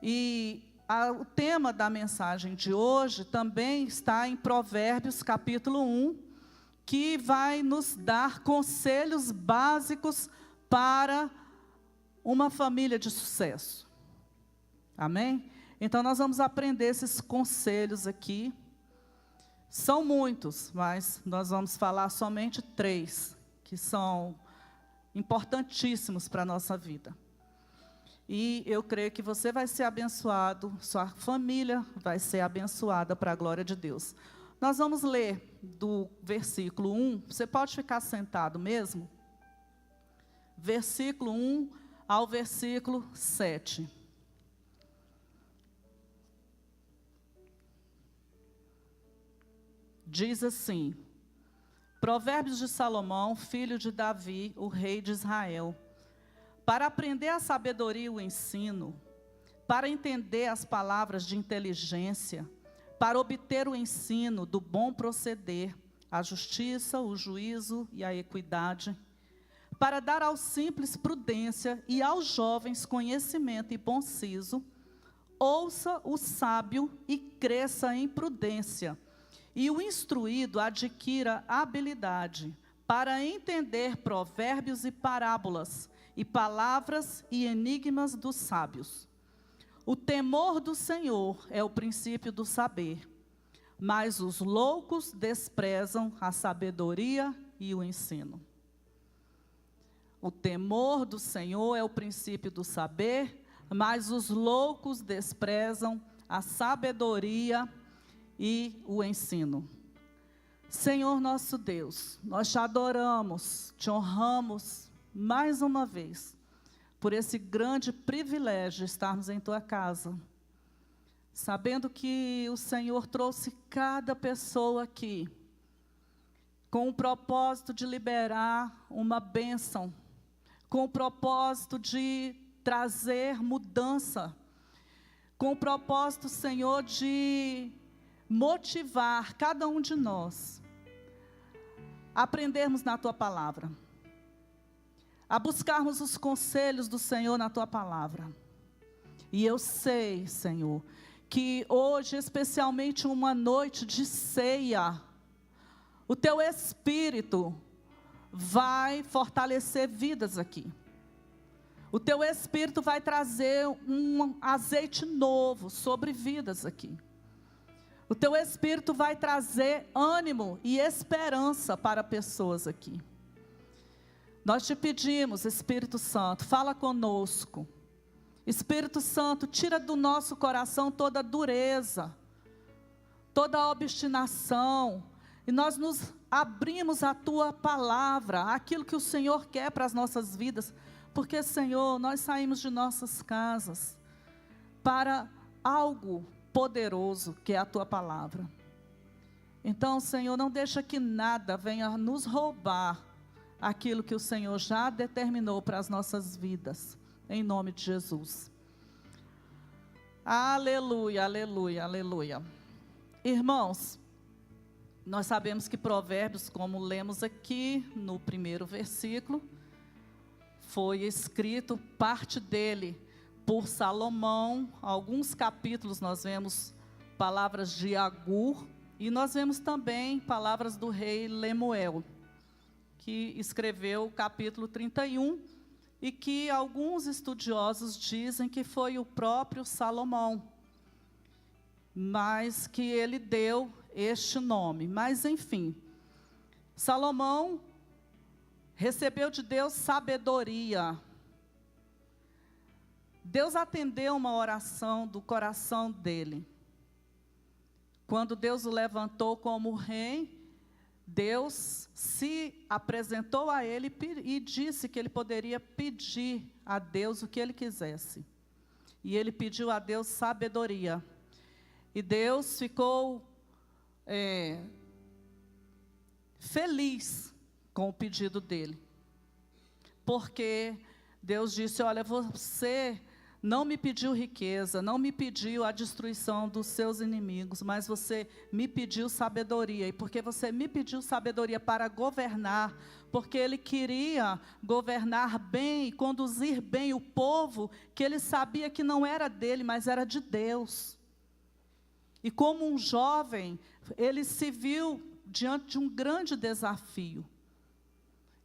O tema da mensagem de hoje também está em Provérbios capítulo 1, que vai nos dar conselhos básicos para uma família de sucesso. Amém? Então nós vamos aprender esses conselhos aqui. São muitos, mas nós vamos falar somente 3, que são importantíssimos para a nossa vida. E eu creio que você vai ser abençoado, sua família vai ser abençoada para a glória de Deus. Nós vamos ler do versículo 1, você pode ficar sentado mesmo? Versículo 1 ao versículo 7. Diz assim: Provérbios de Salomão, filho de Davi, o rei de Israel. Para aprender a sabedoria e o ensino, para entender as palavras de inteligência, para obter o ensino do bom proceder, a justiça, o juízo e a equidade, para dar aos simples prudência e aos jovens conhecimento e bom siso, ouça o sábio e cresça em prudência, e o instruído adquira habilidade para entender provérbios e parábolas, e palavras e enigmas dos sábios. O temor do Senhor é o princípio do saber, mas os loucos desprezam a sabedoria e o ensino. O temor do Senhor é o princípio do saber, mas os loucos desprezam a sabedoria e o ensino. Senhor nosso Deus, nós te adoramos, te honramos mais uma vez, por esse grande privilégio de estarmos em tua casa, sabendo que o Senhor trouxe cada pessoa aqui, com o propósito de liberar uma bênção, com o propósito de trazer mudança, com o propósito, Senhor, de motivar cada um de nós a aprendermos na tua palavra, a buscarmos os conselhos do Senhor na tua palavra. E eu sei, Senhor, que hoje, especialmente uma noite de ceia, o teu Espírito vai fortalecer vidas aqui. O teu Espírito vai trazer um azeite novo sobre vidas aqui. O teu Espírito vai trazer ânimo e esperança para pessoas aqui. Nós te pedimos, Espírito Santo, fala conosco. Espírito Santo, tira do nosso coração toda dureza, toda obstinação, e nós nos abrimos à tua palavra, aquilo que o Senhor quer para as nossas vidas, porque, Senhor, nós saímos de nossas casas para algo poderoso, que é a tua palavra. Então, Senhor, não deixa que nada venha nos roubar aquilo que o Senhor já determinou para as nossas vidas, em nome de Jesus. Aleluia, aleluia, aleluia. Irmãos, nós sabemos que Provérbios, como lemos aqui no primeiro versículo, foi escrito, parte dele, por Salomão. Alguns capítulos nós vemos palavras de Agur, e nós vemos também palavras do rei Lemuel, que escreveu o capítulo 31, e que alguns estudiosos dizem que foi o próprio Salomão, mas que ele deu este nome. Mas enfim, Salomão recebeu de Deus sabedoria. Deus atendeu uma oração do coração dele. Quando Deus o levantou como rei, Deus se apresentou a ele e disse que ele poderia pedir a Deus o que ele quisesse. E ele pediu a Deus sabedoria. E Deus ficou feliz com o pedido dele. Porque Deus disse: olha, você não me pediu riqueza, não me pediu a destruição dos seus inimigos, mas você me pediu sabedoria. E porque você me pediu sabedoria para governar, porque Ele queria governar bem e conduzir bem o povo, que Ele sabia que não era dele, mas era de Deus. E como um jovem, Ele se viu diante de um grande desafio.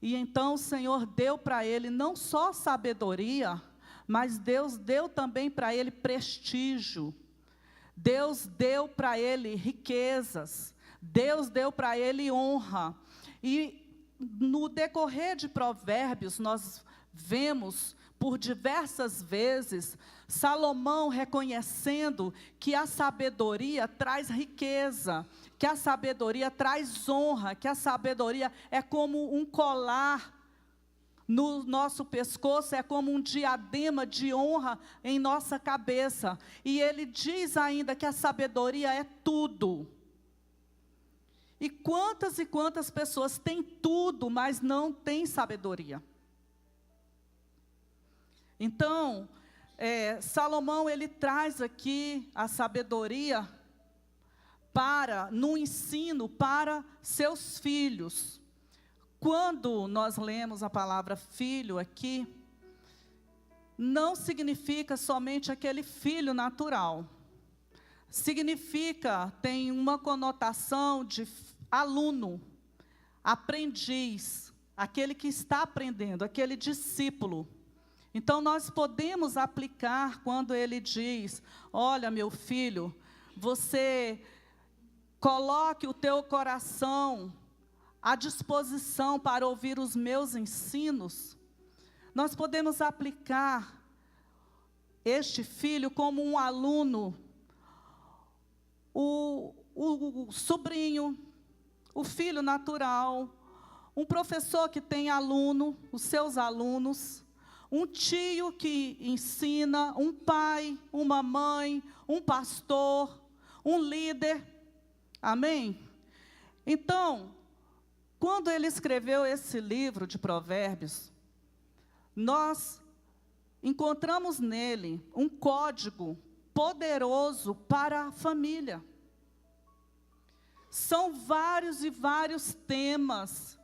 E então o Senhor deu para ele não só sabedoria, mas Deus deu também para ele prestígio. Deus deu para ele riquezas. Deus deu para ele honra. E no decorrer de Provérbios, nós vemos por diversas vezes Salomão reconhecendo que a sabedoria traz riqueza, que a sabedoria traz honra, que a sabedoria é como um colar no nosso pescoço, é como um diadema de honra em nossa cabeça. E ele diz ainda que a sabedoria é tudo. E quantas pessoas têm tudo, mas não têm sabedoria? Então, Salomão, ele traz aqui a sabedoria no ensino para seus filhos. Quando nós lemos a palavra filho aqui, não significa somente aquele filho natural. Significa, tem uma conotação de aluno, aprendiz, aquele que está aprendendo, aquele discípulo. Então, nós podemos aplicar quando ele diz: olha, meu filho, você coloque o teu coração à disposição para ouvir os meus ensinos. Nós podemos aplicar este filho como um aluno, o sobrinho, o filho natural, um professor que tem aluno, os seus alunos, um tio que ensina, um pai, uma mãe, um pastor, um líder. Amém? Então, quando ele escreveu esse livro de Provérbios, nós encontramos nele um código poderoso para a família. São vários e vários temas.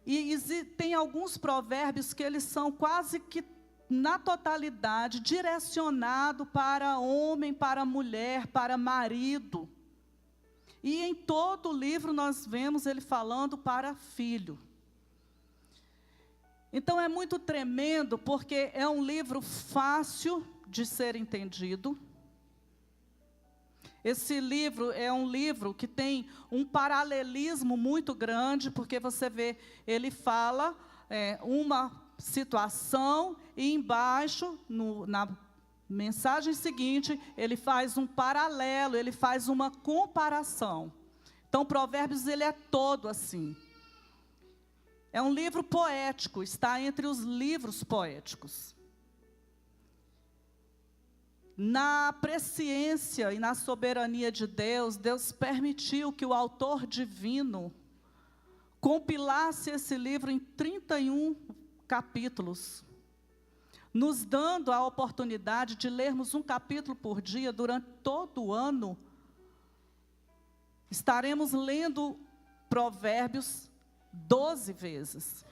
E tem alguns provérbios que eles são quase que, na totalidade, direcionados para homem, para mulher, para marido. E em todo o livro nós vemos ele falando para filho. Então é muito tremendo, porque é um livro fácil de ser entendido. Esse livro é um livro que tem um paralelismo muito grande, porque você vê, ele fala uma situação e embaixo, na mensagem seguinte, ele faz um paralelo, ele faz uma comparação. Então, Provérbios, ele é todo assim. É um livro poético, está entre os livros poéticos. Na presciência e na soberania de Deus, Deus permitiu que o autor divino compilasse esse livro em 31 capítulos, nos dando a oportunidade de lermos um capítulo por dia durante todo o ano. Estaremos lendo Provérbios 12 vezes.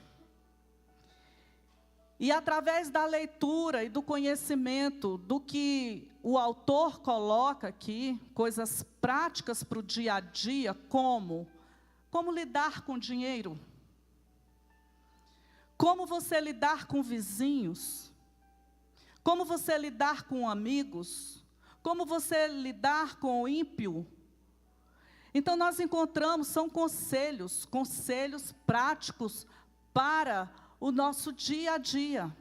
E através da leitura e do conhecimento do que o autor coloca aqui, coisas práticas para o dia a dia, como lidar com dinheiro, como você lidar com vizinhos, como você lidar com amigos, como você lidar com o ímpio. Então nós encontramos, são conselhos práticos para o nosso dia a dia.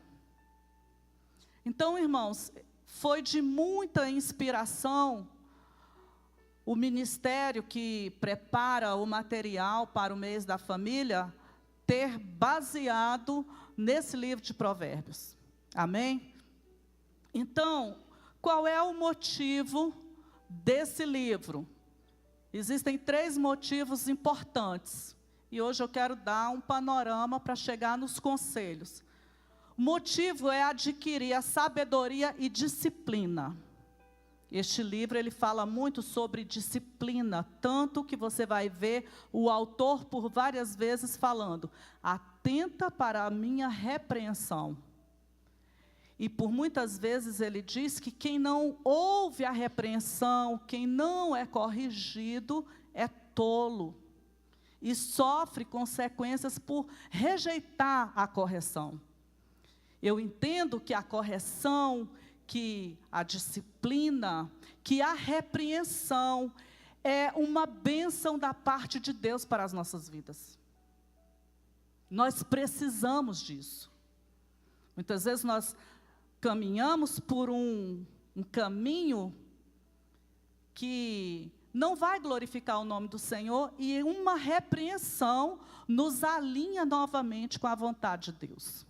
Então, irmãos, foi de muita inspiração o ministério que prepara o material para o mês da família ter baseado nesse livro de Provérbios. Amém? Então, qual é o motivo desse livro? Existem 3 motivos importantes. E hoje eu quero dar um panorama para chegar nos conselhos. O motivo é adquirir a sabedoria e disciplina. Este livro, ele fala muito sobre disciplina, tanto que você vai ver o autor por várias vezes falando: atenta para a minha repreensão. E por muitas vezes ele diz que quem não ouve a repreensão, quem não é corrigido, é tolo. E sofre consequências por rejeitar a correção. Eu entendo que a correção, que a disciplina, que a repreensão é uma bênção da parte de Deus para as nossas vidas. Nós precisamos disso. Muitas vezes nós caminhamos por um caminho que não vai glorificar o nome do Senhor, e uma repreensão nos alinha novamente com a vontade de Deus.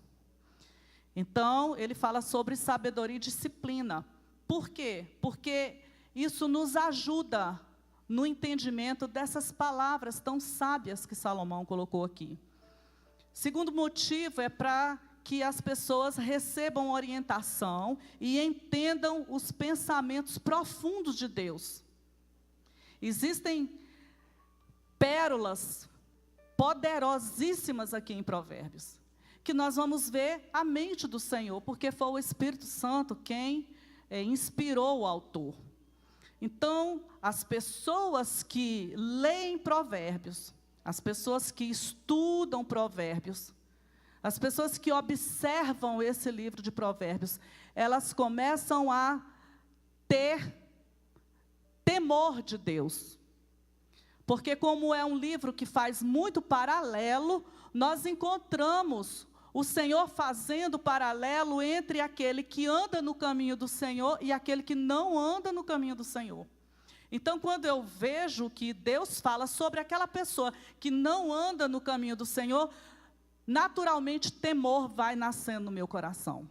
Então, ele fala sobre sabedoria e disciplina. Por quê? Porque isso nos ajuda no entendimento dessas palavras tão sábias que Salomão colocou aqui. Segundo motivo é para que as pessoas recebam orientação e entendam os pensamentos profundos de Deus. Existem pérolas poderosíssimas aqui em Provérbios, que nós vamos ver a mente do Senhor, porque foi o Espírito Santo quem inspirou o autor. Então, as pessoas que leem Provérbios, as pessoas que estudam Provérbios, as pessoas que observam esse livro de Provérbios, elas começam a ter temor de Deus. Porque como é um livro que faz muito paralelo, nós encontramos o Senhor fazendo paralelo entre aquele que anda no caminho do Senhor e aquele que não anda no caminho do Senhor. Então, quando eu vejo que Deus fala sobre aquela pessoa que não anda no caminho do Senhor, naturalmente temor vai nascendo no meu coração.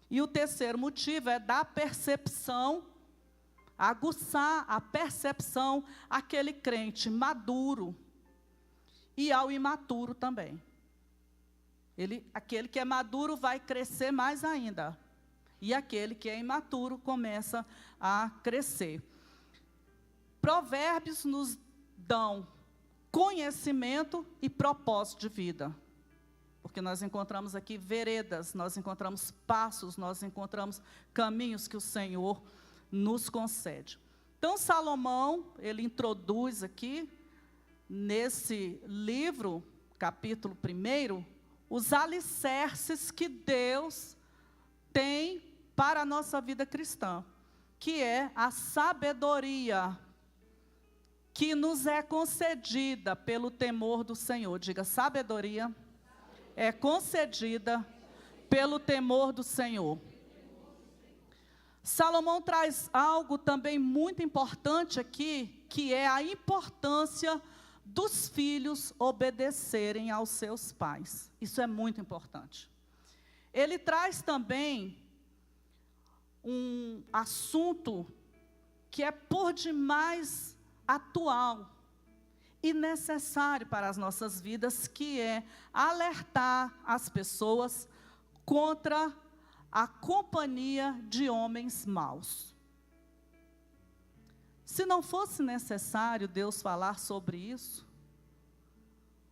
E o terceiro motivo é da percepção, aguçar a percepção àquele crente maduro e ao imaturo também. Aquele que é maduro vai crescer mais ainda, e aquele que é imaturo começa a crescer. Provérbios nos dão conhecimento e propósito de vida, porque nós encontramos aqui veredas, nós encontramos passos, nós encontramos caminhos que o Senhor nos concede. Então, Salomão, ele introduz aqui, nesse livro, capítulo 1, os alicerces que Deus tem para a nossa vida cristã, que é a sabedoria que nos é concedida pelo temor do Senhor. Diga, sabedoria é concedida pelo temor do Senhor. Salomão traz algo também muito importante aqui, que é a importância dos filhos obedecerem aos seus pais. Isso é muito importante. Ele traz também um assunto que é por demais atual e necessário para as nossas vidas, que é alertar as pessoas contra a companhia de homens maus. Se não fosse necessário Deus falar sobre isso,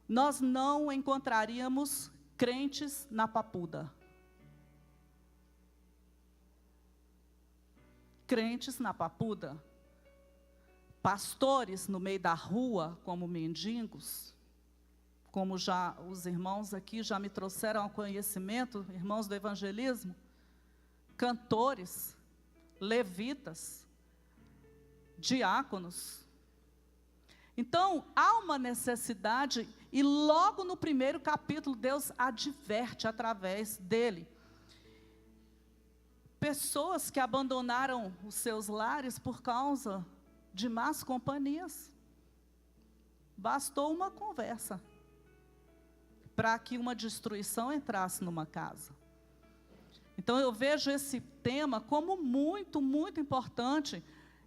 nós não encontraríamos crentes na Papuda. Crentes na Papuda, pastores no meio da rua como mendigos, como já os irmãos aqui já me trouxeram ao conhecimento, irmãos do evangelismo, cantores, levitas, diáconos. Então, há uma necessidade, e logo no primeiro capítulo, Deus adverte através dele. Pessoas que abandonaram os seus lares por causa de más companhias. Bastou uma conversa para que uma destruição entrasse numa casa. Então, eu vejo esse tema como muito, muito importante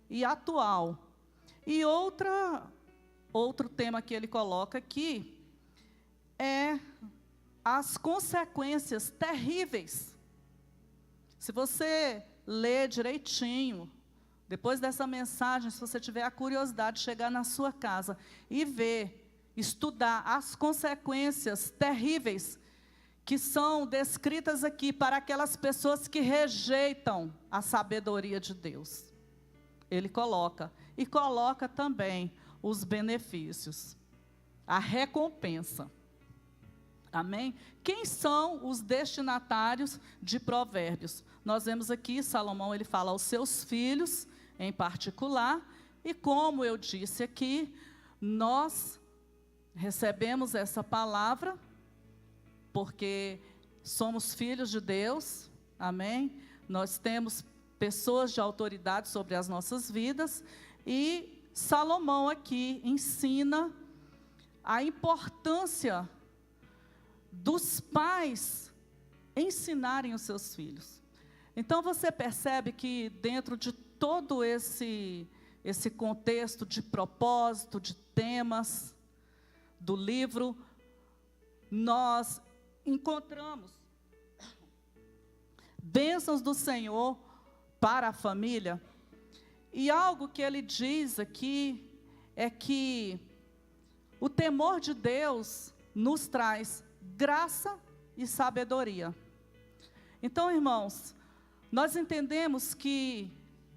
e atual. E outro tema que ele coloca aqui é as consequências terríveis. Se você ler direitinho, depois dessa mensagem, se você tiver a curiosidade de chegar na sua casa e ver, estudar as consequências terríveis que são descritas aqui para aquelas pessoas que rejeitam a sabedoria de Deus. Ele coloca, e coloca também os benefícios, a recompensa. Amém? Quem são os destinatários de Provérbios? Nós vemos aqui, Salomão, ele fala aos seus filhos, em particular, e como eu disse aqui, nós recebemos essa palavra, porque somos filhos de Deus, amém? Nós temos pessoas de autoridade sobre as nossas vidas, e Salomão aqui ensina a importância dos pais ensinarem os seus filhos. Então você percebe que dentro de todo esse contexto de propósito, de temas do livro, nós encontramos bênçãos do Senhor para a família. E algo que ele diz aqui é que o temor de Deus nos traz graça e sabedoria. Então, irmãos, nós entendemos que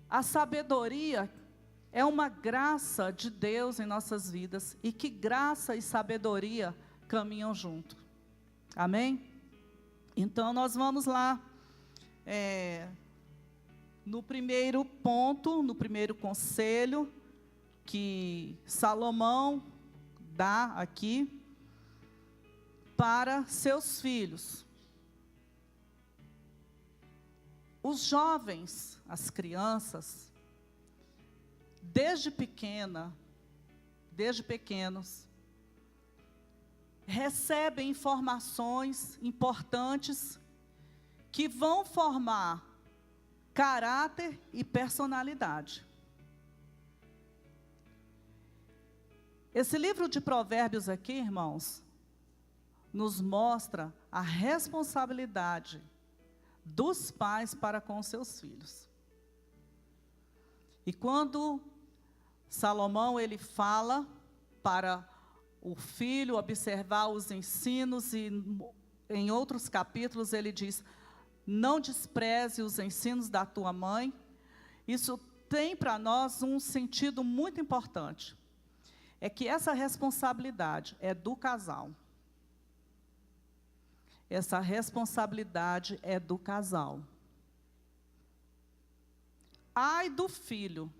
a sabedoria é uma graça de Deus em nossas vidas, e que graça e sabedoria caminham junto. Amém? Então, nós vamos lá, no primeiro ponto, no primeiro conselho que Salomão dá aqui para seus filhos. Os jovens, as crianças, desde pequenos, recebem informações importantes que vão formar caráter e personalidade. Esse livro de Provérbios aqui, irmãos, nos mostra a responsabilidade dos pais para com seus filhos. E quando Salomão ele fala para o filho observar os ensinos, e em outros capítulos ele diz: não despreze os ensinos da tua mãe. Isso tem para nós um sentido muito importante. É que essa responsabilidade é do casal. Essa responsabilidade é do casal. Ai do filho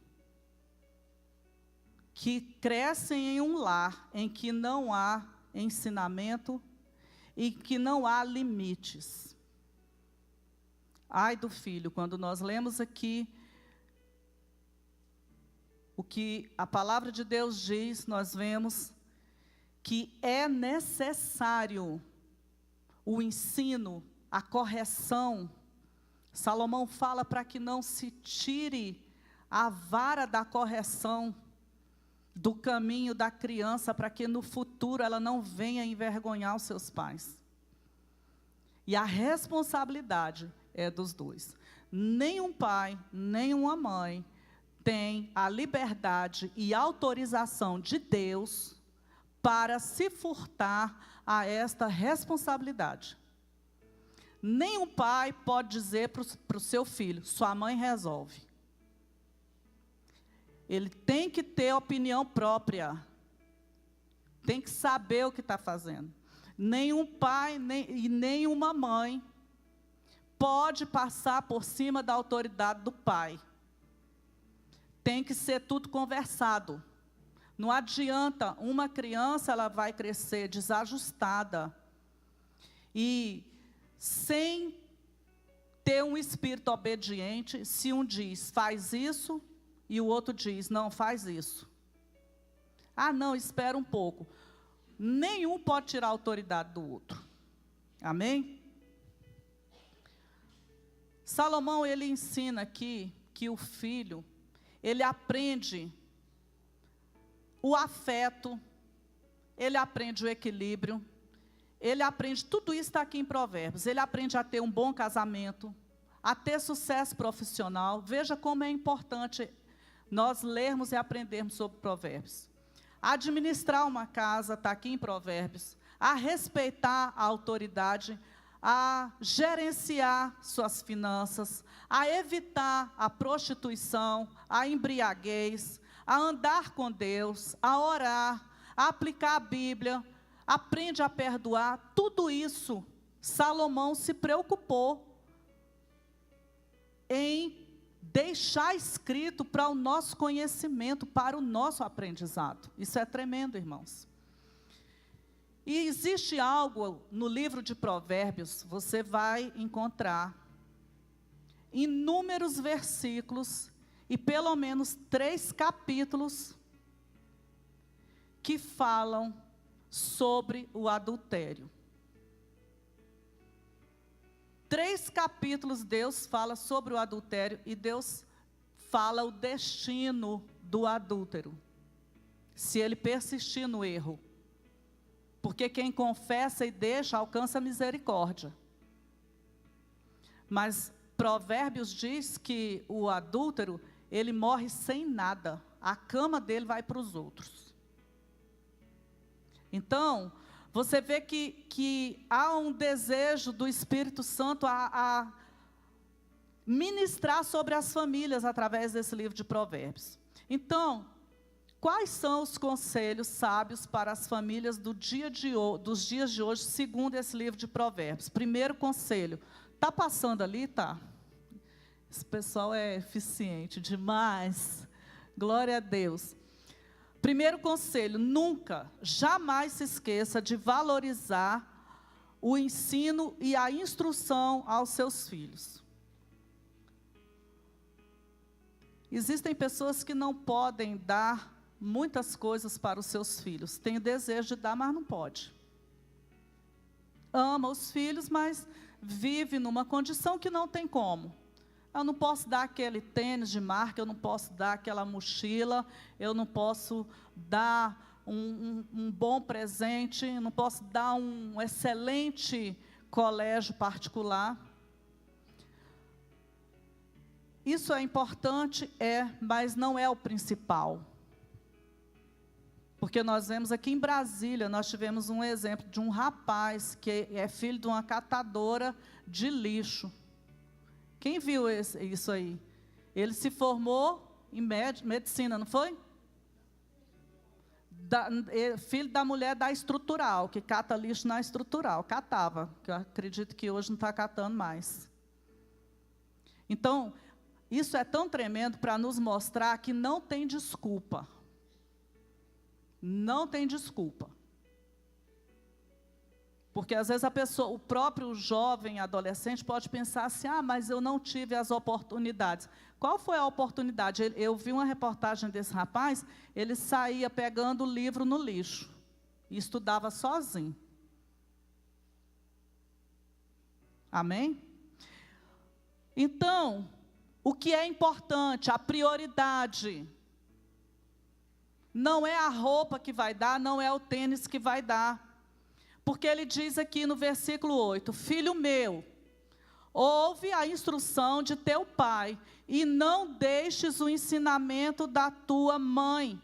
que cresce em um lar em que não há ensinamento e que não há limites. Ai do filho, quando nós lemos aqui o que a palavra de Deus diz, nós vemos que é necessário o ensino, a correção. Salomão fala para que não se tire a vara da correção do caminho da criança, para que no futuro ela não venha envergonhar os seus pais. E a responsabilidade é dos dois. Nenhum pai, nenhuma mãe tem a liberdade e autorização de Deus para se furtar a esta responsabilidade. Nenhum pai pode dizer para o seu filho: sua mãe resolve. Ele tem que ter opinião própria. Tem que saber o que está fazendo. Nenhum pai e nenhuma mãe pode passar por cima da autoridade do pai. Tem que ser tudo conversado. Não adianta, uma criança ela vai crescer desajustada e sem ter um espírito obediente. Se um diz faz isso e o outro diz não faz isso. Ah, não, espera um pouco. Nenhum pode tirar a autoridade do outro. Amém? Salomão ele ensina aqui que o filho ele aprende o afeto, ele aprende o equilíbrio, ele aprende, tudo isso está aqui em Provérbios, ele aprende a ter um bom casamento, a ter sucesso profissional. Veja como é importante nós lermos e aprendermos sobre Provérbios. Administrar uma casa, está aqui em Provérbios. A respeitar a autoridade, a gerenciar suas finanças, a evitar a prostituição, a embriaguez, a andar com Deus, a orar, a aplicar a Bíblia, aprende a perdoar. Tudo isso, Salomão se preocupou em deixar escrito para o nosso conhecimento, para o nosso aprendizado. Isso é tremendo, irmãos. E existe algo no livro de Provérbios, você vai encontrar inúmeros versículos e pelo menos 3 capítulos que falam sobre o adultério. 3 capítulos Deus fala sobre o adultério e Deus fala o destino do adúltero, se ele persistir no erro. Porque quem confessa e deixa alcança misericórdia. Mas Provérbios diz que o adúltero, ele morre sem nada. A cama dele vai para os outros. Então, você vê que há um desejo do Espírito Santo a ministrar sobre as famílias através desse livro de Provérbios. Então, quais são os conselhos sábios para as famílias dos dias de hoje, segundo esse livro de Provérbios? Primeiro conselho, está passando ali, tá? Esse pessoal é eficiente demais, glória a Deus. Primeiro conselho, nunca, jamais se esqueça de valorizar o ensino e a instrução aos seus filhos. Existem pessoas que não podem dar muitas coisas para os seus filhos. Tem o desejo de dar, mas não pode. Ama os filhos, mas vive numa condição que não tem como. Eu não posso dar aquele tênis de marca, eu não posso dar aquela mochila, eu não posso dar um bom presente, eu não posso dar um excelente colégio particular. Isso é importante, mas não é o principal. Porque nós vemos aqui em Brasília, nós tivemos um exemplo de um rapaz que é filho de uma catadora de lixo. Quem viu isso aí? Ele se formou em medicina, não foi? Filho da mulher da estrutural, que cata lixo na estrutural. Catava, que eu acredito que hoje não está catando mais. Então, isso é tão tremendo para nos mostrar que não tem desculpa. Não tem desculpa. Porque às vezes o próprio jovem, adolescente, pode pensar assim, mas eu não tive as oportunidades. Qual foi a oportunidade? Eu vi uma reportagem desse rapaz, ele saía pegando o livro no lixo, e estudava sozinho. Amém? Então, o que é importante, a prioridade, não é a roupa que vai dar, não é o tênis que vai dar. Porque ele diz aqui no versículo 8, filho meu, ouve a instrução de teu pai, e não deixes o ensinamento da tua mãe.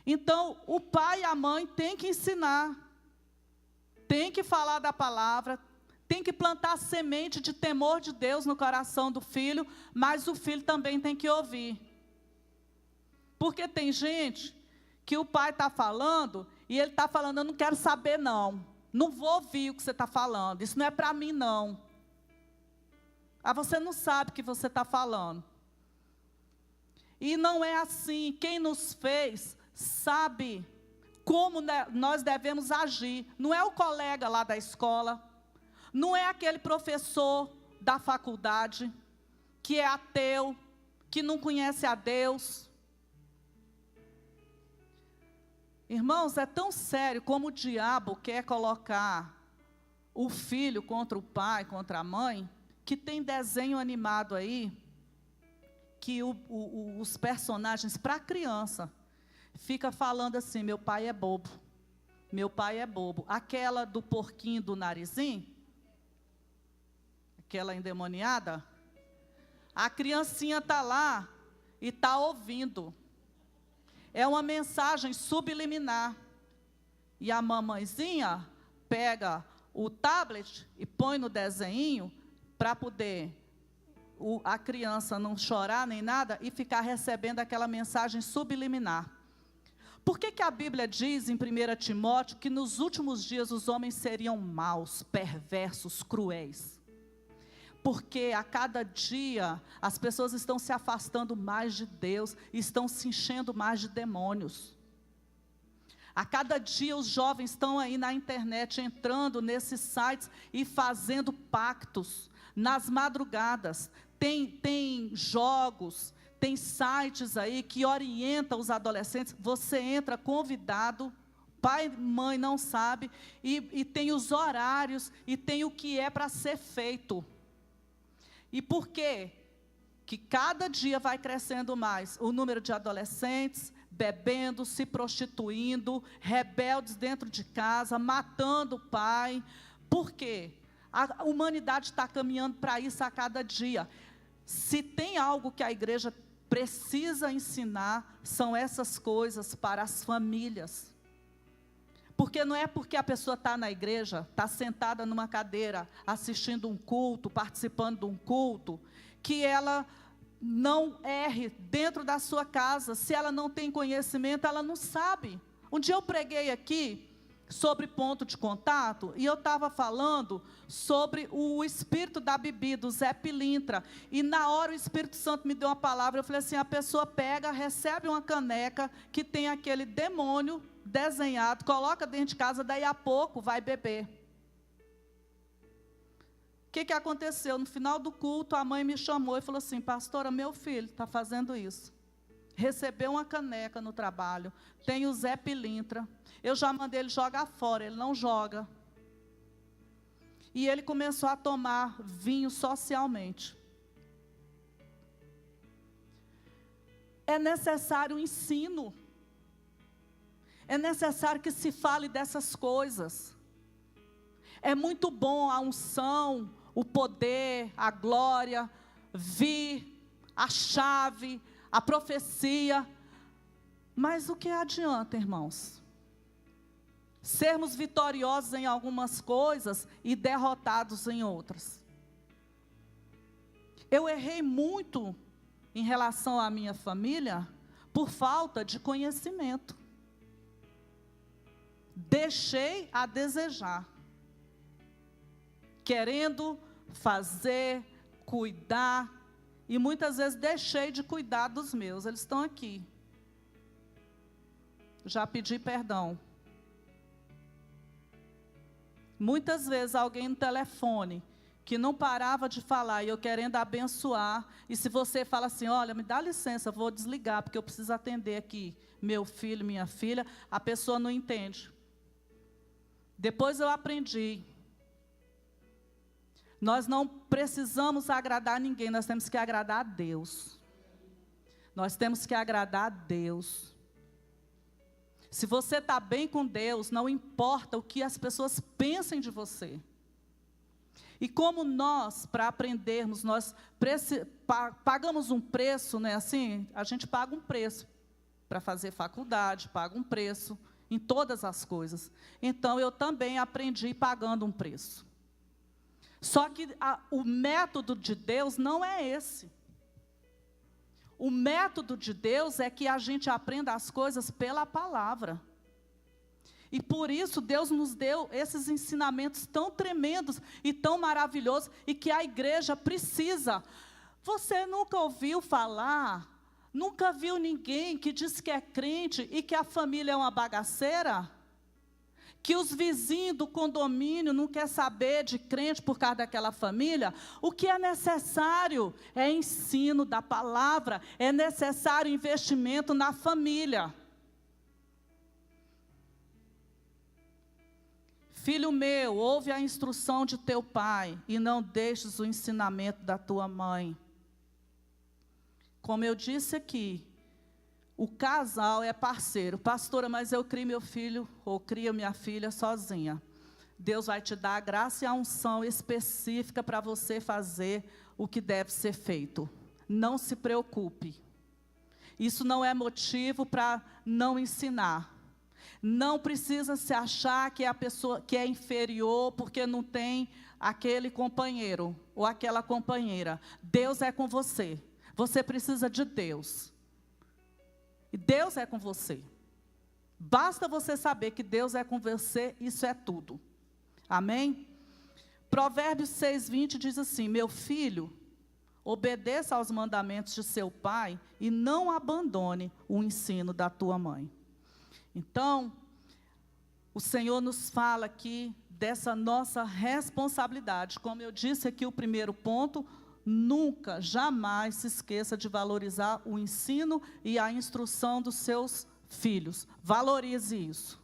Então, o pai e a mãe têm que ensinar, tem que falar da palavra, tem que plantar semente de temor de Deus no coração do filho, mas o filho também tem que ouvir. Porque tem gente que o pai está falando, e ele está falando, eu não quero saber não, não vou ouvir o que você está falando, isso não é para mim não. Você não sabe o que você está falando. E não é assim, quem nos fez sabe como nós devemos agir. Não é o colega lá da escola, não é aquele professor da faculdade, que é ateu, que não conhece a Deus. Irmãos, é tão sério como o diabo quer colocar o filho contra o pai, contra a mãe, que tem desenho animado aí, que os personagens, para a criança, fica falando assim, meu pai é bobo, Meu pai é bobo. Aquela do porquinho do narizinho, aquela endemoniada, a criancinha está lá e está ouvindo. É uma mensagem subliminar. E a mamãezinha pega o tablet e põe no desenho para poder a criança não chorar nem nada e ficar recebendo aquela mensagem subliminar. Por que a Bíblia diz em 1 Timóteo que nos últimos dias os homens seriam maus, perversos, cruéis? Porque a cada dia as pessoas estão se afastando mais de Deus, estão se enchendo mais de demônios. A cada dia os jovens estão aí na internet, entrando nesses sites e fazendo pactos, nas madrugadas. Tem jogos, tem sites aí que orientam os adolescentes. Você entra convidado, pai e mãe não sabe, e tem os horários, e tem o que é para ser feito. E por quê? Que cada dia vai crescendo mais o número de adolescentes bebendo, se prostituindo, rebeldes dentro de casa, matando o pai. Por quê? A humanidade está caminhando para isso a cada dia. Se tem algo que a igreja precisa ensinar, são essas coisas para as famílias. Porque não é porque a pessoa está na igreja, está sentada numa cadeira, assistindo um culto, participando de um culto, que ela não erre dentro da sua casa. Se ela não tem conhecimento, ela não sabe. Um dia eu preguei aqui sobre ponto de contato, e eu estava falando sobre o espírito da bebida, o Zé Pilintra, e na hora o Espírito Santo me deu uma palavra. Eu falei assim: a pessoa pega, recebe uma caneca que tem aquele demônio desenhado, coloca dentro de casa, daí a pouco vai beber. O que aconteceu? No final do culto, a mãe me chamou e falou assim: pastora, meu filho está fazendo isso. Recebeu uma caneca no trabalho, tem o Zé Pilintra. Eu já mandei ele jogar fora, ele não joga. E ele começou a tomar vinho socialmente. É necessário ensino. É necessário que se fale dessas coisas. É muito bom a unção, o poder, a glória, vir, a chave, a profecia. Mas o que adianta, irmãos? Sermos vitoriosos em algumas coisas e derrotados em outras. Eu errei muito em relação à minha família por falta de conhecimento. Deixei a desejar. Querendo fazer, cuidar, e muitas vezes deixei de cuidar dos meus. Eles estão aqui. Já pedi perdão. Muitas vezes alguém no telefone que não parava de falar e eu querendo abençoar, e se você fala assim: olha, me dá licença, vou desligar porque eu preciso atender aqui meu filho, minha filha, a pessoa não entende. Depois eu aprendi. Nós não precisamos agradar ninguém, nós temos que agradar a Deus. Nós temos que agradar a Deus. Se você está bem com Deus, não importa o que as pessoas pensem de você. E como nós, para aprendermos, nós pagamos um preço, não é assim? A gente paga um preço para fazer faculdade, paga um preço em todas as coisas. Então, eu também aprendi pagando um preço. Só que o método de Deus não é esse. O método de Deus é que a gente aprenda as coisas pela palavra. E por isso Deus nos deu esses ensinamentos tão tremendos e tão maravilhosos, e que a igreja precisa. Você nunca ouviu falar, nunca viu ninguém que diz que é crente e que a família é uma bagaceira? Que os vizinhos do condomínio não querem saber de crente por causa daquela família? O que é necessário é ensino da palavra, é necessário investimento na família. Filho meu, ouve a instrução de teu pai e não deixes o ensinamento da tua mãe. Como eu disse aqui, o casal é parceiro. Pastora, mas eu crio meu filho ou crio minha filha sozinha. Deus vai te dar a graça e a unção específica para você fazer o que deve ser feito. Não se preocupe. Isso não é motivo para não ensinar. Não precisa se achar que é a pessoa que é inferior porque não tem aquele companheiro ou aquela companheira. Deus é com você. Você precisa de Deus. E Deus é com você. Basta você saber que Deus é com você, isso é tudo. Amém? Provérbios 6:20 diz assim: meu filho, obedeça aos mandamentos de seu pai e não abandone o ensino da tua mãe. Então, o Senhor nos fala aqui dessa nossa responsabilidade. Como eu disse aqui, o primeiro ponto, nunca, jamais se esqueça de valorizar o ensino e a instrução dos seus filhos. Valorize isso.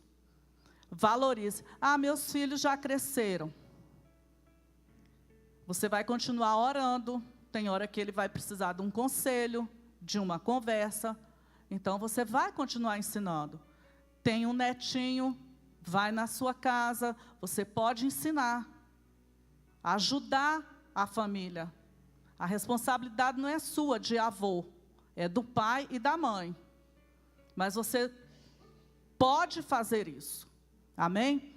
Valorize. Ah, meus filhos já cresceram. Você vai continuar orando. Tem hora que ele vai precisar de um conselho, de uma conversa. Então, você vai continuar ensinando. Tem um netinho, vai na sua casa, você pode ensinar, ajudar a família. A responsabilidade não é sua, de avô, é do pai e da mãe. Mas você pode fazer isso. Amém?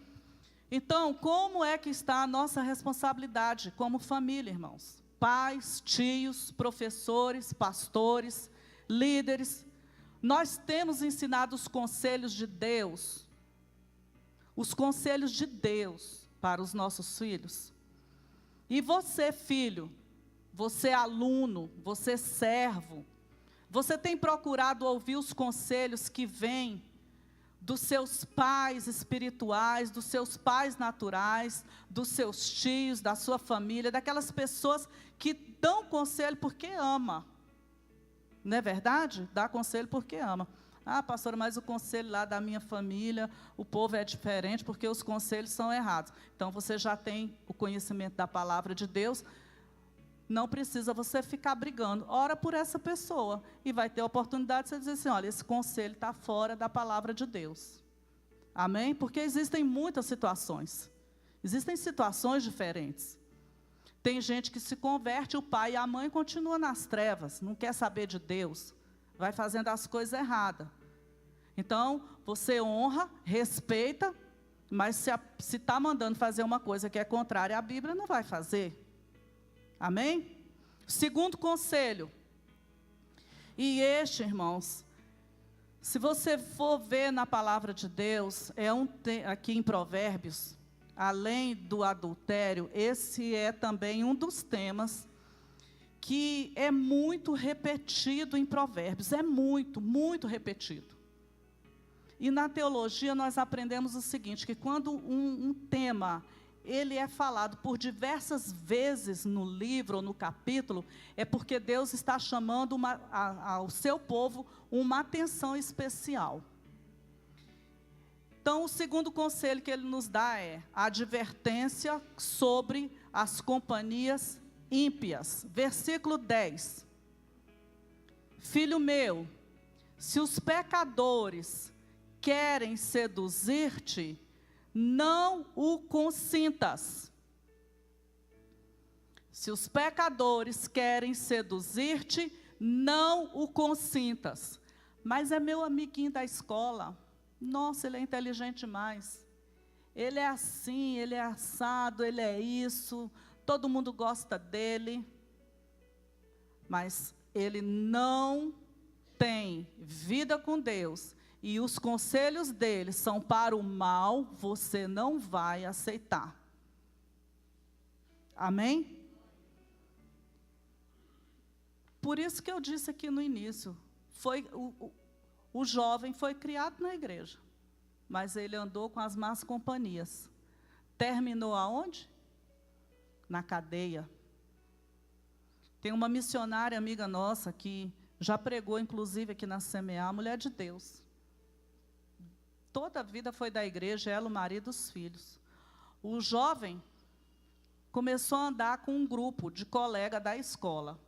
Então, como é que está a nossa responsabilidade como família, irmãos? Pais, tios, professores, pastores, líderes. Nós temos ensinado os conselhos de Deus, para os nossos filhos. E você, filho, você aluno, você servo, você tem procurado ouvir os conselhos que vêm dos seus pais espirituais, dos seus pais naturais, dos seus tios, da sua família, daquelas pessoas que dão conselho porque ama. Não é verdade? Dá conselho porque ama. Ah, pastora, mas o conselho lá da minha família, o povo é diferente porque os conselhos são errados. Então, você já tem o conhecimento da palavra de Deus, não precisa você ficar brigando. Ora por essa pessoa e vai ter a oportunidade de você dizer assim, olha, esse conselho está fora da palavra de Deus. Amém? Porque existem muitas situações. Existem situações diferentes. Tem gente que se converte, o pai e a mãe continuam nas trevas, não quer saber de Deus, vai fazendo as coisas erradas. Então, você honra, respeita, mas se está mandando fazer uma coisa que é contrária à Bíblia, não vai fazer. Amém? Segundo conselho. E este, irmãos, se você for ver na palavra de Deus, aqui em Provérbios, além do adultério, esse é também um dos temas que é muito repetido em Provérbios. É muito, muito repetido. E na teologia nós aprendemos o seguinte, que quando um tema ele é falado por diversas vezes no livro ou no capítulo, é porque Deus está chamando ao seu povo uma atenção especial. Então, o segundo conselho que ele nos dá é a advertência sobre as companhias ímpias. Versículo 10. Filho meu, se os pecadores querem seduzir-te, não o consintas. Se os pecadores querem seduzir-te, não o consintas. Mas é meu amiguinho da escola. Nossa, ele é inteligente demais. Ele é assim, ele é assado, ele é isso. Todo mundo gosta dele. Mas ele não tem vida com Deus. E os conselhos dele são para o mal, você não vai aceitar. Amém? Por isso que eu disse aqui no início, o jovem foi criado na igreja, mas ele andou com as más companhias. Terminou aonde? Na cadeia. Tem uma missionária amiga nossa que já pregou, inclusive, aqui na CMA, mulher de Deus. Toda a vida foi da igreja, ela, o marido e os filhos. O jovem começou a andar com um grupo de colega da escola.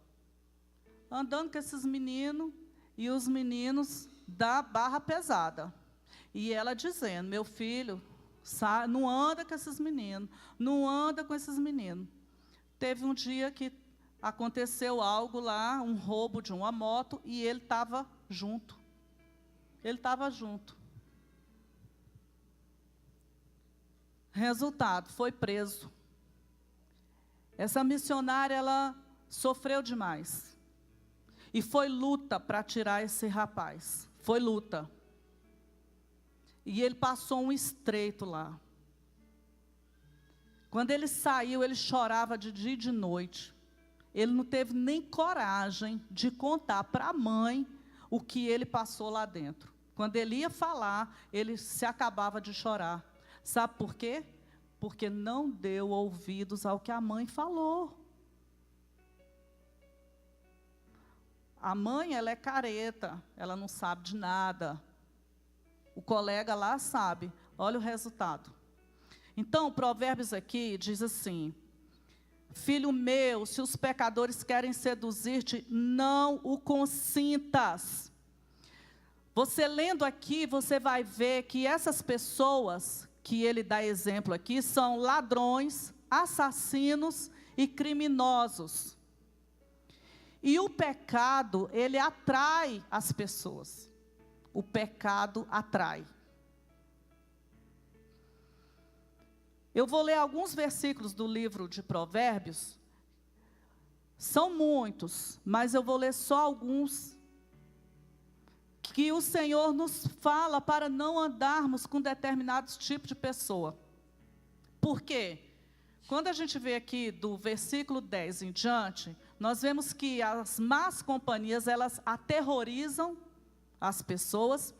Andando com esses meninos, e os meninos da barra pesada. E ela dizendo, meu filho, não anda com esses meninos, não anda com esses meninos. Teve um dia que aconteceu algo lá, um roubo de uma moto, e ele estava junto. Ele estava junto. Resultado, foi preso. Essa missionária, ela sofreu demais. E foi luta para tirar esse rapaz. Foi luta. E ele passou um estreito lá. Quando ele saiu, ele chorava de dia e de noite. Ele não teve nem coragem de contar para a mãe o que ele passou lá dentro. Quando ele ia falar, ele se acabava de chorar. Sabe por quê? Porque não deu ouvidos ao que a mãe falou. A mãe, ela é careta, ela não sabe de nada. O colega lá sabe. Olha o resultado. Então, Provérbios aqui diz assim: filho meu, se os pecadores querem seduzir-te, não o consintas. Você lendo aqui, você vai ver que essas pessoas que ele dá exemplo aqui são ladrões, assassinos e criminosos. E o pecado, ele atrai as pessoas. O pecado atrai. Eu vou ler alguns versículos do livro de Provérbios. São muitos, mas eu vou ler só alguns que o Senhor nos fala para não andarmos com determinados tipos de pessoa. Por quê? Quando a gente vê aqui do versículo 10 em diante, nós vemos que as más companhias, elas aterrorizam as pessoas,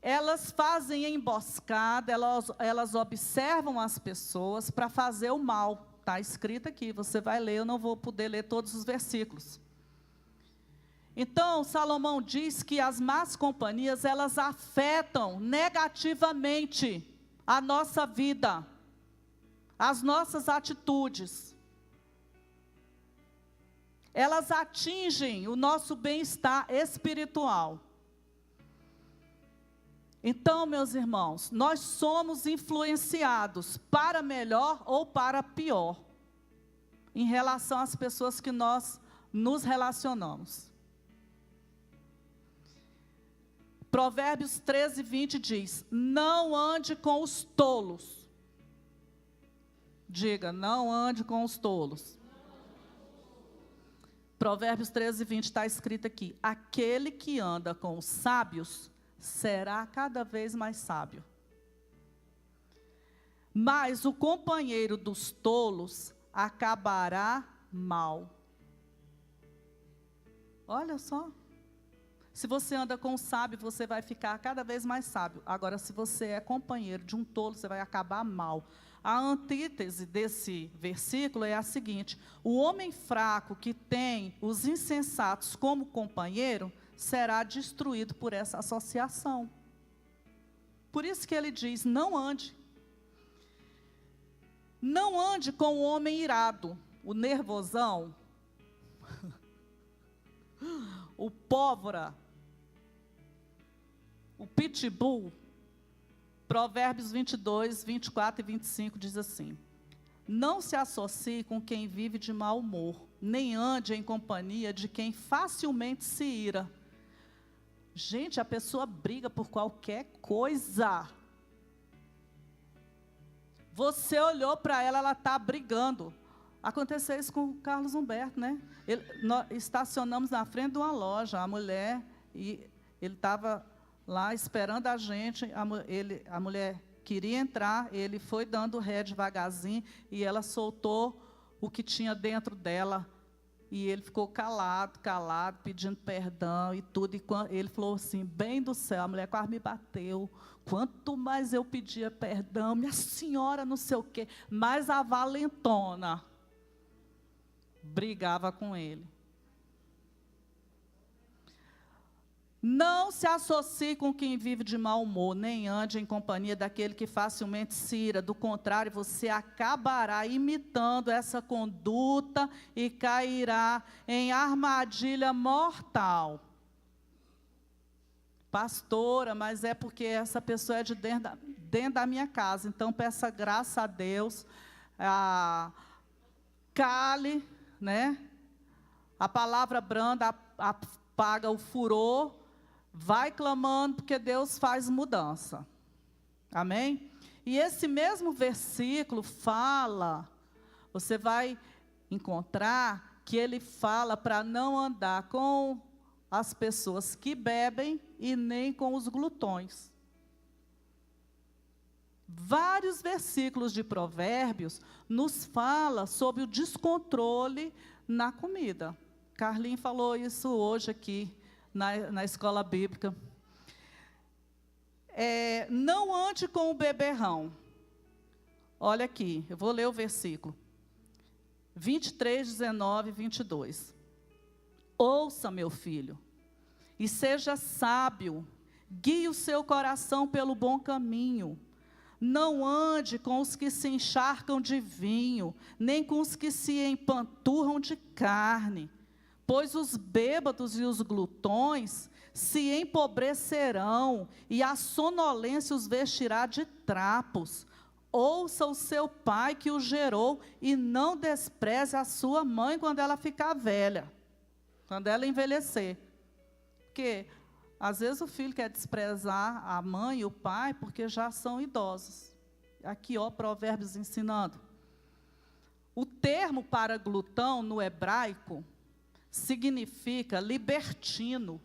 elas fazem emboscada, elas observam as pessoas para fazer o mal. Está escrito aqui, você vai ler, eu não vou poder ler todos os versículos. Então, Salomão diz que as más companhias, elas afetam negativamente a nossa vida, as nossas atitudes. Elas atingem o nosso bem-estar espiritual. Então, meus irmãos, nós somos influenciados para melhor ou para pior, em relação às pessoas que nós nos relacionamos. Provérbios 13, 20 diz: não ande com os tolos. Diga, não ande com os tolos. Provérbios 13, 20 está escrito aqui: aquele que anda com os sábios será cada vez mais sábio. Mas o companheiro dos tolos acabará mal. Olha só. Se você anda com um sábio, você vai ficar cada vez mais sábio. Agora, se você é companheiro de um tolo, você vai acabar mal. A antítese desse versículo é a seguinte: o homem fraco que tem os insensatos como companheiro será destruído por essa associação. Por isso que ele diz: não ande. Não ande com o homem irado, o nervosão, o pólvora, o pitbull. Provérbios 22, 24 e 25 diz assim: não se associe com quem vive de mau humor, nem ande em companhia de quem facilmente se ira. Gente, a pessoa briga por qualquer coisa. Você olhou para ela, ela está brigando. Aconteceu isso com o Carlos Humberto, né? Nós estacionamos na frente de uma loja, a mulher, e ele estava lá esperando a gente, a mulher queria entrar, ele foi dando ré devagarzinho, e ela soltou o que tinha dentro dela, e ele ficou calado, pedindo perdão e tudo, e ele falou assim, bem do céu, a mulher quase me bateu, quanto mais eu pedia perdão, minha senhora não sei o quê, mais a valentona brigava com ele. Não se associe com quem vive de mau humor, nem ande em companhia daquele que facilmente se ira. Do contrário, você acabará imitando essa conduta e cairá em armadilha mortal. Pastora, mas é porque essa pessoa é de dentro da minha casa. Então, peça graça a Deus. Cale, né? A palavra branda apaga o furor. Vai clamando, porque Deus faz mudança. Amém? E esse mesmo versículo fala, você vai encontrar que ele fala para não andar com as pessoas que bebem e nem com os glutões. Vários versículos de Provérbios nos fala sobre o descontrole na comida. Carlinhos falou isso hoje aqui na escola bíblica. Não ande com o beberrão. Olha aqui, eu vou ler o versículo 23, 19 e 22. Ouça, meu filho, e seja sábio, guie o seu coração pelo bom caminho. Não ande com os que se encharcam de vinho, nem com os que se empanturram de carne, pois os bêbados e os glutões se empobrecerão, e a sonolência os vestirá de trapos. Ouça o seu pai que o gerou, e não despreze a sua mãe quando ela ficar velha, quando ela envelhecer. Porque às vezes o filho quer desprezar a mãe e o pai porque já são idosos. Aqui, ó, Provérbios ensinando. O termo para glutão no hebraico significa libertino,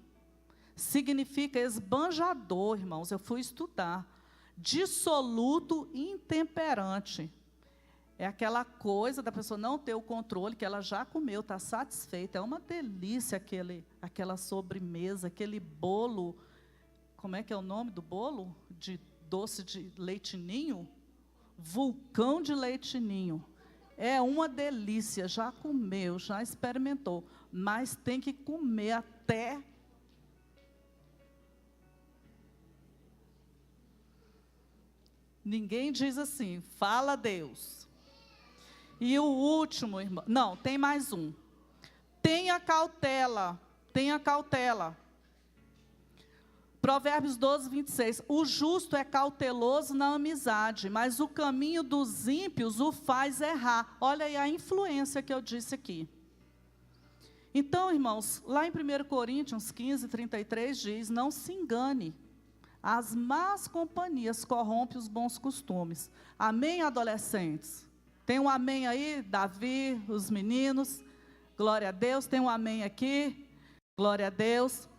significa esbanjador, irmãos. Eu fui estudar. Dissoluto e intemperante. É aquela coisa da pessoa não ter o controle, que ela já comeu, está satisfeita. É uma delícia aquela sobremesa, aquele bolo. Como é que é o nome do bolo? De doce de leite ninho? Vulcão de leite ninho. É uma delícia, já comeu, já experimentou. Mas tem que comer até... Ninguém diz assim, fala Deus. E o último, irmão, não, tem mais um. Tenha cautela, tenha cautela. Provérbios 12, 26. O justo é cauteloso na amizade, mas o caminho dos ímpios o faz errar. Olha aí a influência que eu disse aqui. Então, irmãos, lá em 1 Coríntios 15, 33 diz, não se engane. As más companhias corrompem os bons costumes. Amém, adolescentes? Tem um amém aí, Davi, os meninos? Glória a Deus. Tem um amém aqui? Glória a Deus.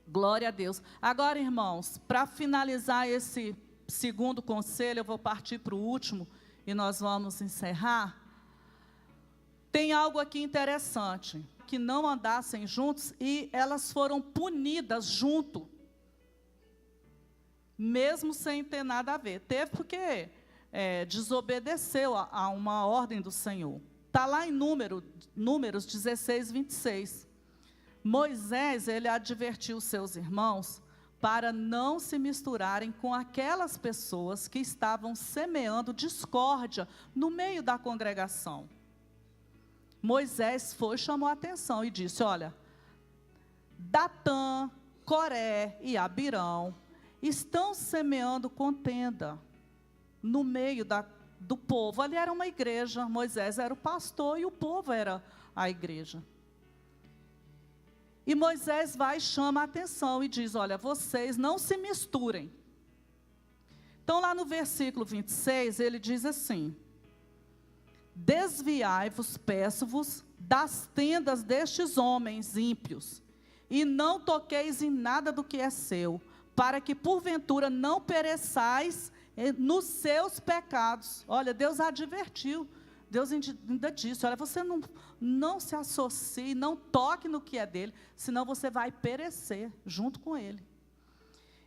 Glória a Deus. Agora, irmãos, para finalizar esse segundo conselho, eu vou partir para o último e nós vamos encerrar. Tem algo aqui interessante, que não andassem juntos e elas foram punidas junto. Mesmo sem ter nada a ver. Teve porque desobedeceu a uma ordem do Senhor. Está lá em Números 16, 26. Moisés, ele advertiu seus irmãos para não se misturarem com aquelas pessoas que estavam semeando discórdia no meio da congregação. Moisés chamou a atenção e disse, olha, Datã, Coré e Abirão estão semeando contenda no meio do povo. Ali era uma igreja, Moisés era o pastor e o povo era a igreja. E Moisés vai e chama a atenção e diz, olha, vocês não se misturem. Então lá no versículo 26, ele diz assim, desviai-vos, peço-vos, das tendas destes homens ímpios, e não toqueis em nada do que é seu, para que porventura não pereçais nos seus pecados. Olha, Deus advertiu, Deus ainda disse, olha, você não se associe, não toque no que é dele, senão você vai perecer junto com ele.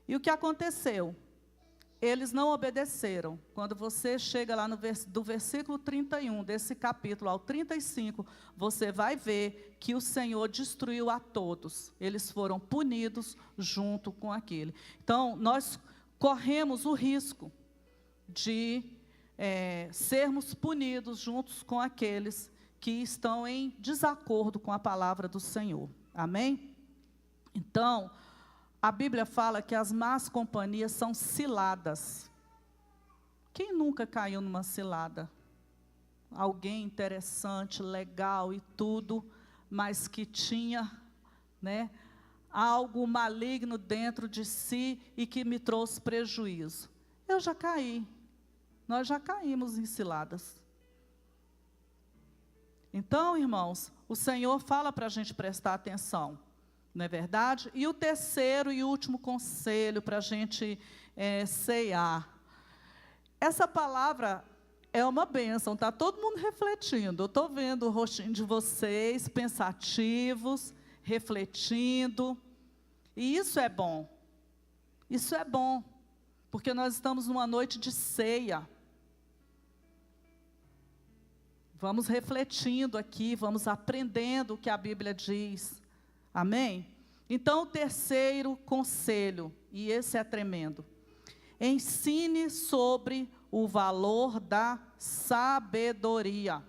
E o que aconteceu? Eles não obedeceram. Quando você chega lá do versículo 31 desse capítulo ao 35, você vai ver que o Senhor destruiu a todos. Eles foram punidos junto com aquele. Então, nós corremos o risco de sermos punidos juntos com aqueles que estão em desacordo com a palavra do Senhor. Amém? Então, A Bíblia fala que as más companhias são ciladas. Quem nunca caiu numa cilada? Alguém interessante, legal e tudo, mas que tinha, né, algo maligno dentro de si e que me trouxe prejuízo. Eu já caí. Nós já caímos em ciladas. Então, irmãos, o Senhor fala para a gente prestar atenção, não é verdade? E o terceiro e último conselho para a gente ceiar. Essa palavra é uma bênção, está todo mundo refletindo. Eu estou vendo o rostinho de vocês, pensativos, refletindo. E isso é bom. Isso é bom, porque nós estamos numa noite de ceia. Vamos refletindo aqui, vamos aprendendo o que a Bíblia diz. Amém? Então, o terceiro conselho, e esse é tremendo. Ensine sobre o valor da sabedoria.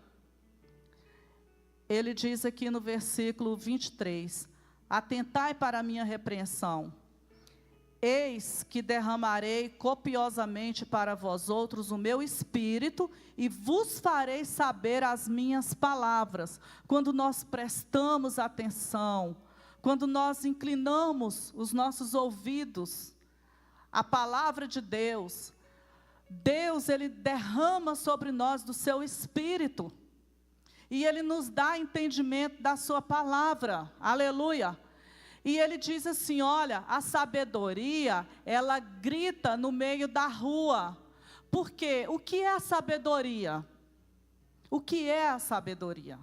Ele diz aqui no versículo 23, atentai para a minha repreensão. Eis que derramarei copiosamente para vós outros o meu espírito e vos farei saber as minhas palavras. Quando nós prestamos atenção, quando nós inclinamos os nossos ouvidos à palavra de Deus, Deus, Ele derrama sobre nós do seu espírito e Ele nos dá entendimento da sua palavra. Aleluia! E ele diz assim, olha, a sabedoria, ela grita no meio da rua. Por quê? O que é a sabedoria? O que é a sabedoria?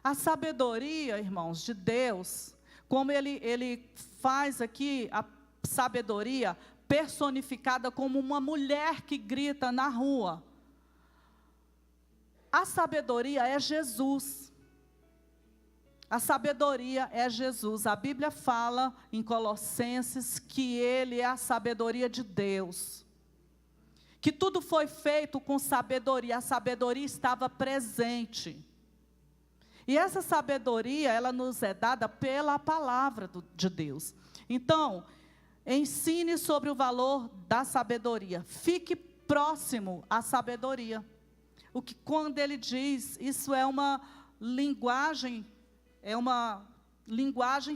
A sabedoria, irmãos, de Deus, como ele faz aqui a sabedoria personificada como uma mulher que grita na rua. A sabedoria é Jesus. A sabedoria é Jesus. A Bíblia fala em Colossenses que Ele é a sabedoria de Deus. Que tudo foi feito com sabedoria. A sabedoria estava presente. E essa sabedoria, ela nos é dada pela palavra de Deus. Então, ensine sobre o valor da sabedoria. Fique próximo à sabedoria. O que quando ele diz, isso é uma linguagem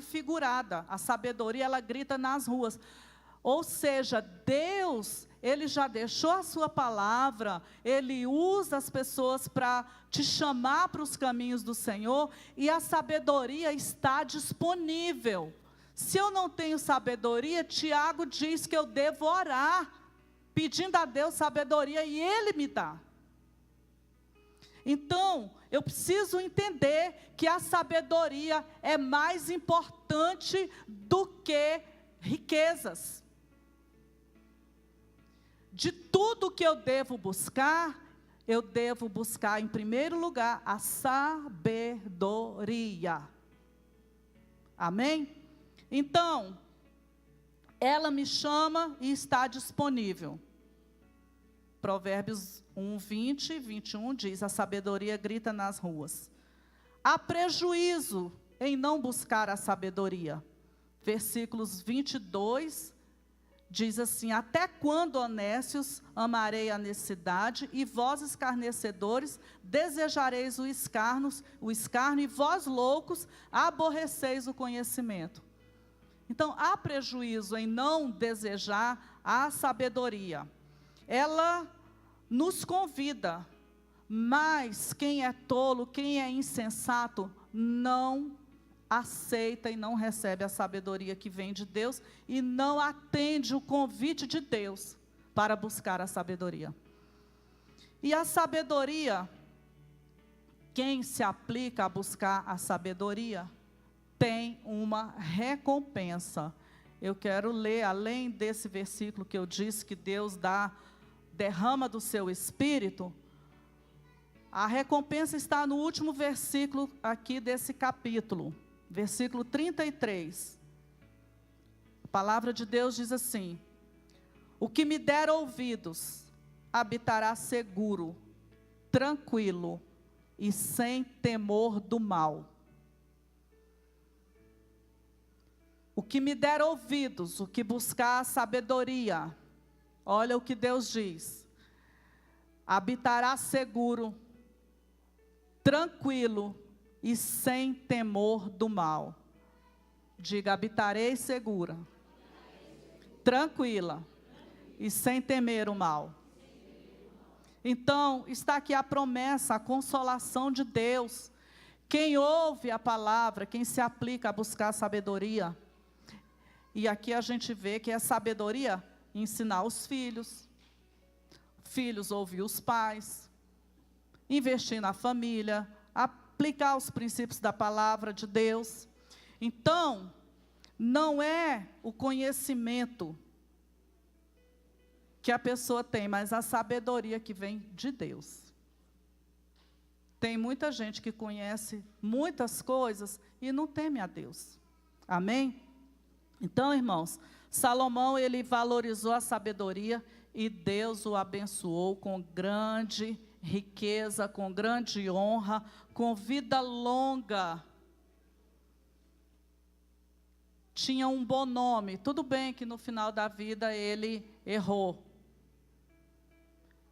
figurada. A sabedoria, ela grita nas ruas. Ou seja, Deus, Ele já deixou a sua palavra, Ele usa as pessoas para te chamar para os caminhos do Senhor, e a sabedoria está disponível. Se eu não tenho sabedoria, Tiago diz que eu devo orar, pedindo a Deus sabedoria, e Ele me dá. Então, eu preciso entender que a sabedoria é mais importante do que riquezas. De tudo que eu devo buscar em primeiro lugar a sabedoria. Amém? Então, ela me chama e está disponível. Provérbios 1, 20 e 21 diz, a sabedoria grita nas ruas. Há prejuízo em não buscar a sabedoria. Versículos 22 diz assim, até quando, honestos, amarei a necessidade, e vós, escarnecedores, desejareis o escárnio, e vós, loucos, aborreceis o conhecimento. Então, há prejuízo em não desejar a sabedoria. Ela nos convida, mas quem é tolo, quem é insensato, não aceita e não recebe a sabedoria que vem de Deus e não atende o convite de Deus para buscar a sabedoria. E a sabedoria, quem se aplica a buscar a sabedoria, tem uma recompensa. Eu quero ler, além desse versículo que eu disse que Deus derrama do seu espírito, a recompensa está no último versículo aqui desse capítulo, versículo 33. A palavra de Deus diz assim, o que me der ouvidos, habitará seguro, tranquilo e sem temor do mal. O que me der ouvidos, o que buscar sabedoria. Olha o que Deus diz. Habitará seguro, tranquilo e sem temor do mal. Diga, habitarei segura, tranquila e sem temer o mal. Então, está aqui a promessa, a consolação de Deus. Quem ouve a palavra, quem se aplica a buscar sabedoria. E aqui a gente vê que é sabedoria ensinar os filhos. Filhos ouvir os pais. Investir na família. Aplicar os princípios da palavra de Deus. Então, não é o conhecimento que a pessoa tem, mas a sabedoria que vem de Deus. Tem muita gente que conhece muitas coisas e não teme a Deus. Amém? Então, irmãos, Salomão, ele valorizou a sabedoria e Deus o abençoou com grande riqueza, com grande honra, com vida longa. Tinha um bom nome. Tudo bem que no final da vida ele errou.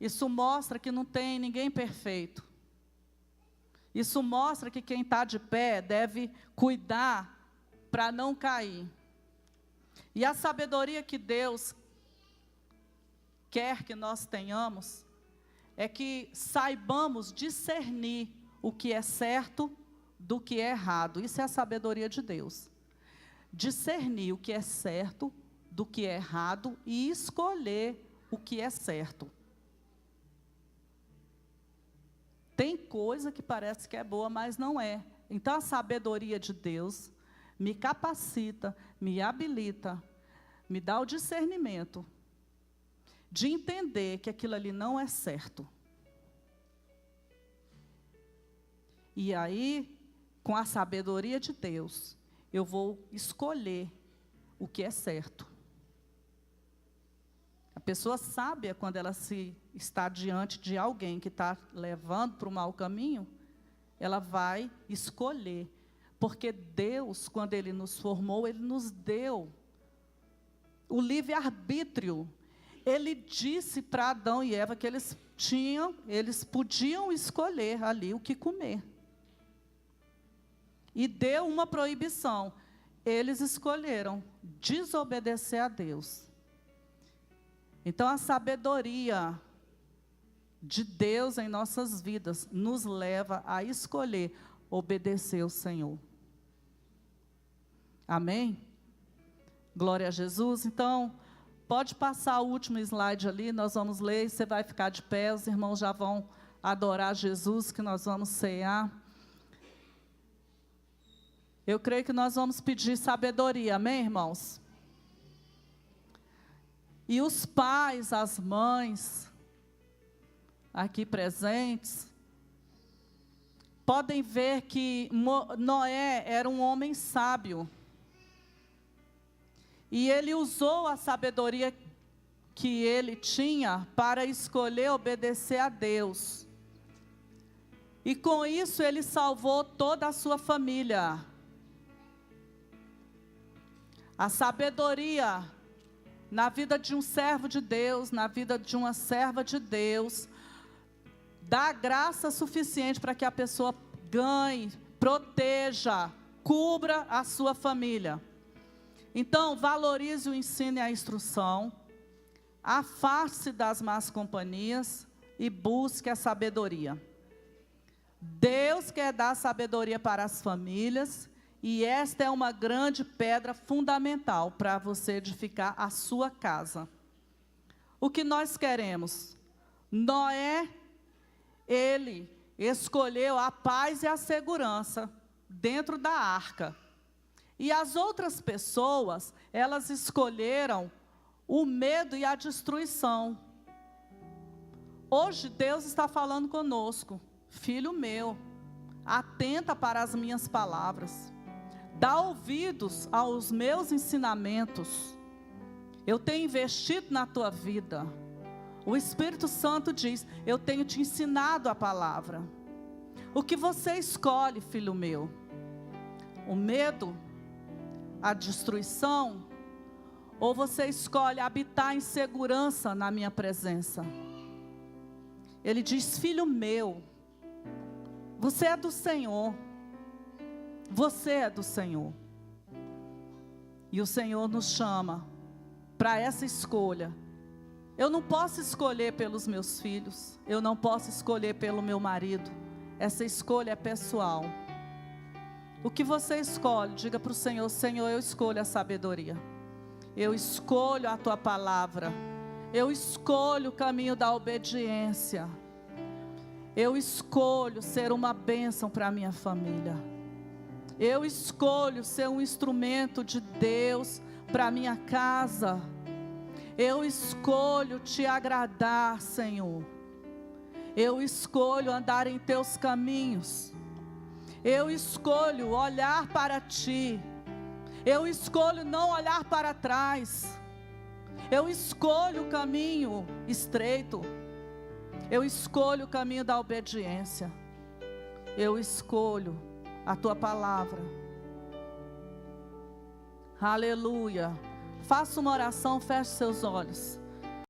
Isso mostra que não tem ninguém perfeito. Isso mostra que quem está de pé deve cuidar para não cair. E a sabedoria que Deus quer que nós tenhamos é que saibamos discernir o que é certo do que é errado. Isso é a sabedoria de Deus. Discernir o que é certo do que é errado e escolher o que é certo. Tem coisa que parece que é boa, mas não é. Então a sabedoria de Deus me capacita, me habilita, me dá o discernimento de entender que aquilo ali não é certo. E aí, com a sabedoria de Deus, eu vou escolher o que é certo. A pessoa sábia, quando ela está diante de alguém que está levando para o mau caminho, ela vai escolher. Porque Deus, quando Ele nos formou, Ele nos deu o livre-arbítrio. Ele disse para Adão e Eva que eles podiam escolher ali o que comer. E deu uma proibição. Eles escolheram desobedecer a Deus. Então, a sabedoria de Deus em nossas vidas nos leva a escolher obedecer ao Senhor. Amém? Glória a Jesus. Então, pode passar o último slide ali, nós vamos ler, você vai ficar de pé, os irmãos já vão adorar Jesus, que nós vamos cear. Eu creio que nós vamos pedir sabedoria, amém, irmãos? E os pais, as mães, aqui presentes, podem ver que Noé era um homem sábio. E ele usou a sabedoria que ele tinha para escolher obedecer a Deus. E com isso ele salvou toda a sua família. A sabedoria na vida de um servo de Deus, na vida de uma serva de Deus, dá graça suficiente para que a pessoa ganhe, proteja, cubra a sua família. Então, valorize o ensino e a instrução, afaste-se das más companhias e busque a sabedoria. Deus quer dar sabedoria para as famílias, e esta é uma grande pedra fundamental para você edificar a sua casa. O que nós queremos? Noé, ele escolheu a paz e a segurança dentro da arca. E as outras pessoas, elas escolheram o medo e a destruição. Hoje Deus está falando conosco. Filho meu, atenta para as minhas palavras. Dá ouvidos aos meus ensinamentos. Eu tenho investido na tua vida. O Espírito Santo diz, eu tenho te ensinado a palavra. O que você escolhe, filho meu? O medo, a destruição, ou você escolhe habitar em segurança na minha presença? Ele diz: filho meu, você é do Senhor. Você é do Senhor. E o Senhor nos chama para essa escolha. Eu não posso escolher pelos meus filhos. Eu não posso escolher pelo meu marido. Essa escolha é pessoal. O que você escolhe? Diga para o Senhor: Senhor, eu escolho a sabedoria. Eu escolho a tua palavra. Eu escolho o caminho da obediência. Eu escolho ser uma bênção para a minha família. Eu escolho ser um instrumento de Deus para a minha casa. Eu escolho te agradar, Senhor. Eu escolho andar em teus caminhos. Eu escolho olhar para ti. Eu escolho não olhar para trás. Eu escolho o caminho estreito. Eu escolho o caminho da obediência. Eu escolho a tua palavra. Aleluia. Faça uma oração, feche seus olhos.